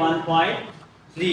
1.3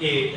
8،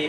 a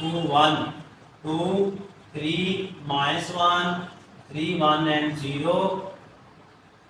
2 1 2 3 -1 3 1 and 0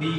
b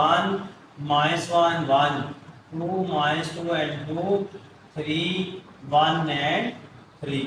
1 -1 1 2 -2 and 2 3 1 and 3۔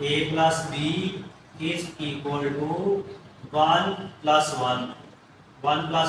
a plus b is equal to 1 plus 1 1 plus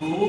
2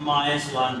-1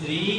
3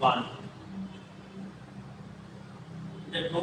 1 2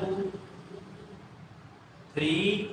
2 3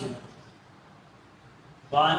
2 1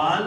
1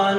1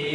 a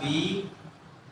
b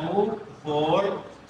2 4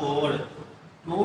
4 2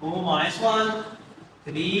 2 -1 3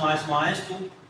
-2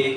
1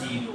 0۔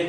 1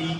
b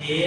a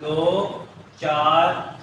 2 4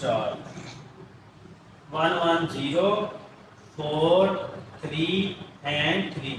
4 1 1 0 4 3 and 3۔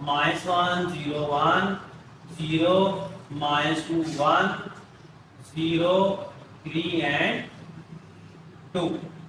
-1 0 1 0 -2 1 0 3 and 2۔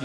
b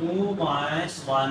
2 -1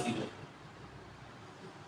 0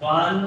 1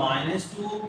-2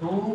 2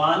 1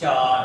4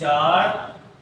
4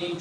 3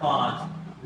5،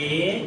a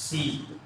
c،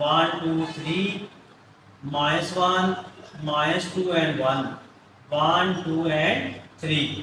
1 2 3 -1 -2 and 1 1 2 and 3۔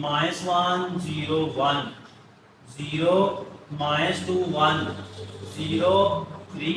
-1 0 1 0 -2 1 0 3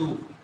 2.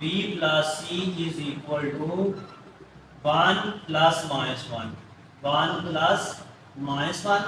b + c = 1 + -1 1 + -1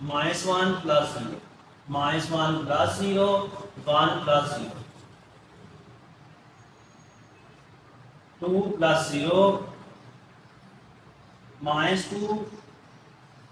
-1 + 0 -1 + 0 1 + 0 2 + 0 -2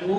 2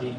3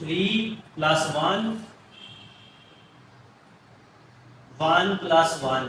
3 + 1 1 + 1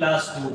+ 2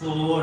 4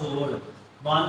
4 1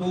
2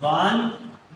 1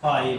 5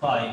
5.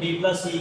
b + c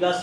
+ c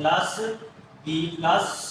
+ b + c.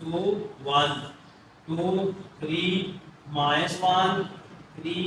2 1 2 3 -1 3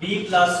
b + c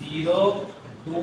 0 2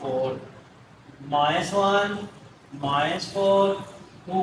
4 -1 -4 2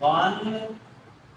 1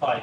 5.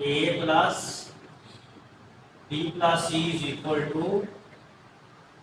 a + b + c =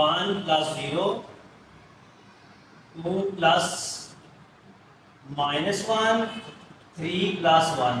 1 + 0 2 + -1 3 + 1.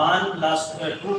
1 + 2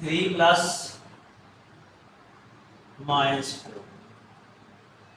3 + -4.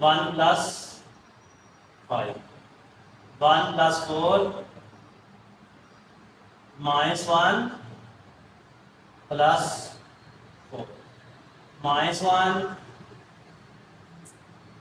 1 + 5 1 + 4 -1 + 4 -1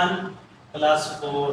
1 + 4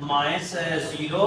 -0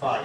5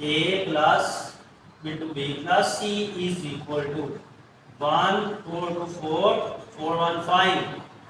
a + b + c = 1 4 2 4 4 1 5.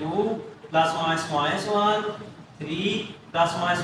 2 ± -1 3 ±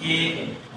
1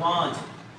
5.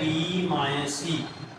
b - c.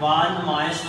1 -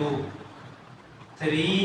2 3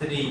3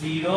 0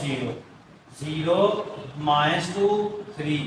0 0 -2 3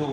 2.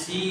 C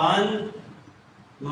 1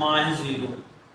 -0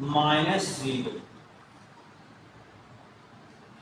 -0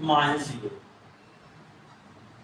-0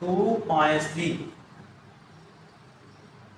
2 -3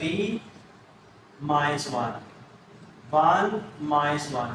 3 -1 1 -1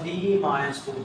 3 -2.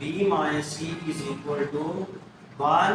B - C is equal to 1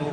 2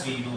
0.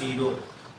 0.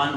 1.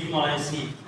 - C.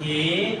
A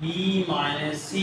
B - C.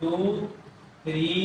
2 3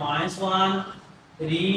-1 3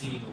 0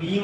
B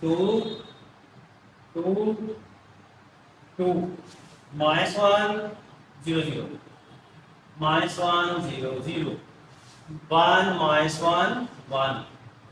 2 2 2 -1 0 0 -1 0 0 1 -1 1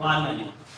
1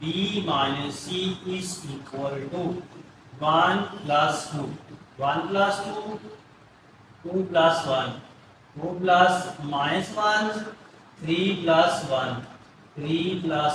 B - C is equal to 1 plus 2 1 plus 2 2 plus 1 2 plus -1 3 plus 1 3 plus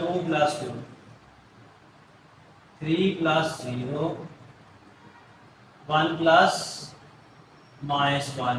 2 plus 2 3 plus 0 1 plus -1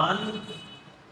1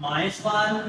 -1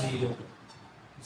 0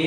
A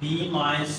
B - C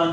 1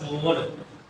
4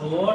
4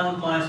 1 -1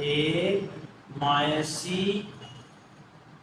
A - C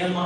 A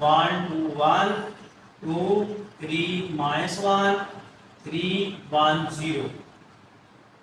1 2 1 2 3 -1 3 1 0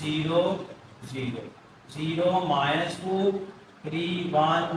0 0 0 -2 3 1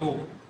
2.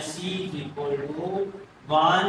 - C equal to 1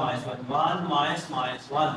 -1 1 minus -1.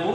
2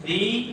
3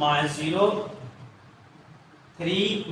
-0 3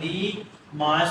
3 minus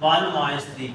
1 -3.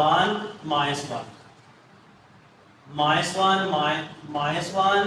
1 -1 -1 -1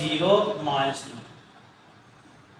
0 -2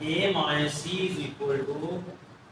a - c =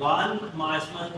1 - 1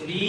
3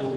2.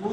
2.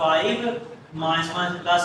5 -1 +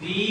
3.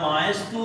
-2.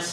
- c.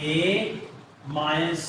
a - c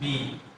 b.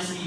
- c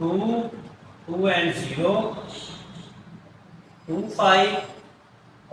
2 2 and 0 2 5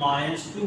-2.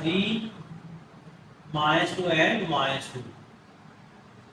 3 -2 and -2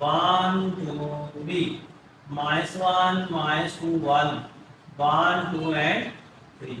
1 2 3 -1 -2 1 1 2 and 3.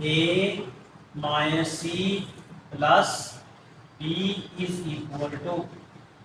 a - c plus b is equal to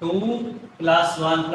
2 + 1 ±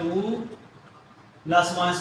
2 ±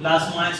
±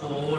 4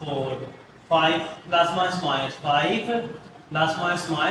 4 5 ± 5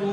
2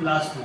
+ 2.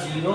0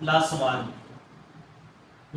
+1 ±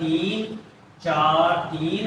3 4 3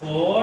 4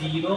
0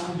2b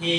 a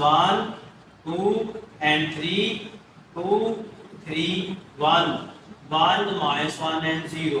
1 2 and 3 2 3 1 1 -1 and 0.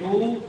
2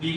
b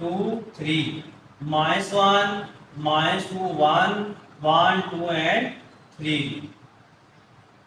2 3 -1 -2 1 1 2 and 3.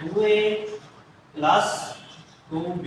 2a + 2b.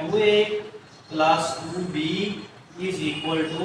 2a + 2b is equal to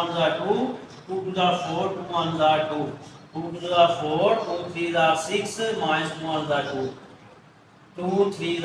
1 2 2 2 4 2 1 2 2 2 4 2 3 6 -2 1 2 2 3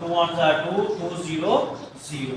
2 1 2 2 0 0.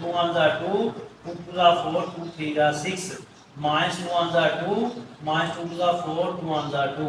2 1 2 2 2 4 2 3 6 -2 1 2 -2 2 4 2 1 2.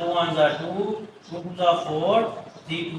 2 1 2 2 2 4 3 2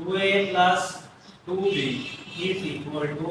2a + 2b is equal to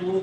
2 +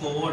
4.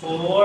4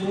2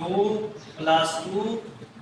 2 + 2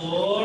4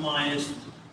-2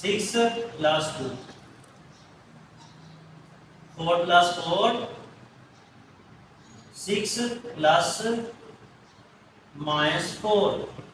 6 + 2 4 + 4 6 + -4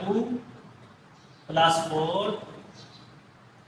2 + 4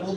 2 +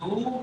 2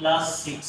+6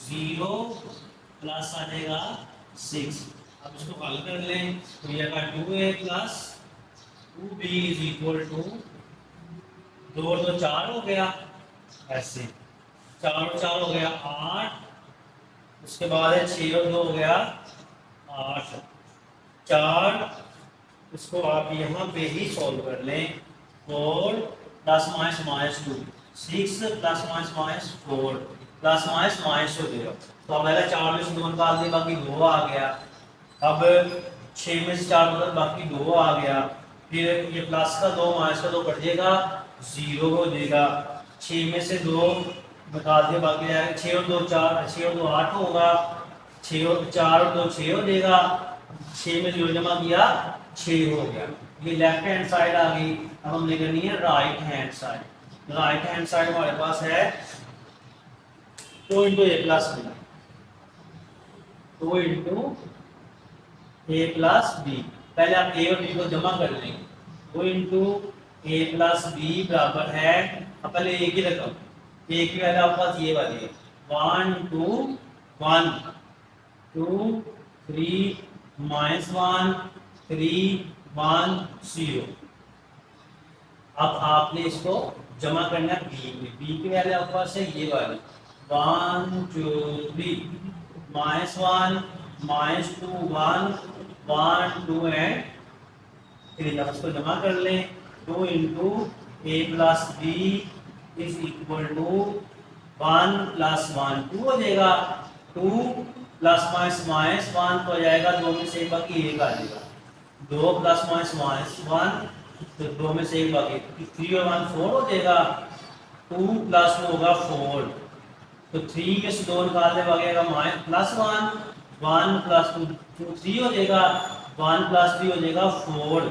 0 plus आ जाएगा 6। अब इसको हल कर लें तो ये आएगा 2a plus 2b is equal to 2 और 2 4 हो गया, ऐसे 4 और 4 हो गया 8, उसके बाद है 6 और 2 हो गया 8, 4, इसको आप यहाँ पे ही सॉल्व कर लें, 4 plus minus minus 2, 6 plus minus minus 4 plus minus minus हो गया। तो अब आएगा 4 में से 2 निकाल दिए, बाकी 2 आ गया। अब 6 में से 4 निकाल बाकी 2 आ गया। फिर ये प्लस का 2 माइनस का 2 कट जाएगा, 0 हो जाएगा। 6 में से 2 निकाल दिए, बाकी आएगा 6 और 2 4, 6 और 2 8 होगा, 6 और 4 और 2 6 हो जाएगा। 6 में 0 जमा किया 6 हो गया। ये लेफ्ट हैंड साइड आ गई। अब हमने करनी है right hand side. Right hand side हमारे पास है 2 into A plus B, 2 into A plus B. पहले आप ए और बी को जमा कर लेंगे। 2 इंटू ए प्लस बी बराबर है, अब पहले ए की रकम, ए की वैल्यू आपके पास ये वाली है 1 2 1 2 3 माइनस 1 3 1 0। अब आपने इसको जमा करना है बी में। बी की वैल्यू आपके पास है ये वाली 1 2 3 माइनस 1 माइनस 2 1 1 2 एंड 3। अब इसको जमा कर लें। 2 into A plus B is equal to 1 plus 1 2 हो जाएगा, 2 प्लस माइनस माइनस 1 तो हो जाएगा, 2 में से एक बाकी 1 आ जाएगा, 2 प्लस माइनस माइनस 1 तो 2 में से एक बाकी 3 और 1 4 हो जाएगा, 2 प्लस 2 होगा 4, तो 3 में से 2 निकालने वाला माइनस प्लस 1 प्लस 2 3 हो जाएगा, 1 प्लस 3 हो जाएगा 4।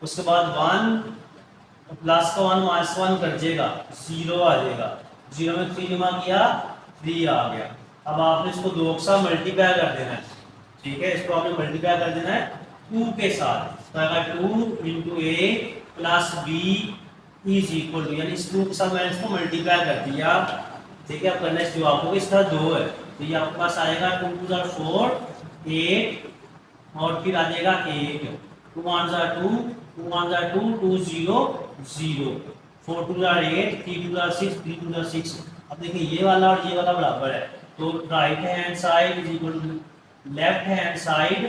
उसके बाद 1 प्लस का 1 माइनस 1 कट जाएगा, 0 आ जाएगा, 0 में 3 जमा किया 3 आ गया। अब आपने इसको 2 के साथ मल्टीप्लाई कर देना है, ठीक है, इसको आपने मल्टीप्लाई कर देना है 2 के साथ। तो आएगा 2 into A plus B is equal to, यानी इस 2 के साथ मैंने इसको मल्टीप्लाई कर दिया, ठीक है। अब करना है जवाब को, इसका 2 है तो ये आपके पास आएगा 2 2 4 8 और फिर आ जाएगा 1, 2 1 2 2 1 2 2 0 0, 4 2 8 3 2 6 3 2 6। अब देखिए ये वाला और ये वाला बराबर है, तो right hand side is equal to left hand side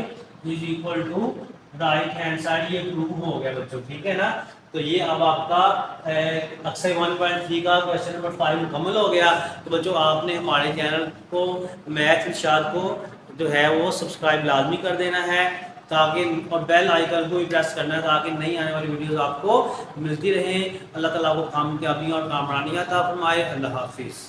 is equal to right hand side. ये प्रूव हो गया बच्चों, ठीक है ना। तो ये अब आपका एक्सरसाइज 1.3 का क्वेश्चन नंबर 5 मुकम्मल हो गया। तो बच्चों आपने हमारे चैनल को मैथ्स इरशाद को जो है वो सब्सक्राइब लाजमी कर देना है, ताकि और बेल आइकन को भी प्रेस करना है, ताकि नई आने वाली वीडियोस आपको मिलती रहें। अल्लाह ताला को कामयाबी और कामरानी अता फरमाए। अल्लाह हाफिज़।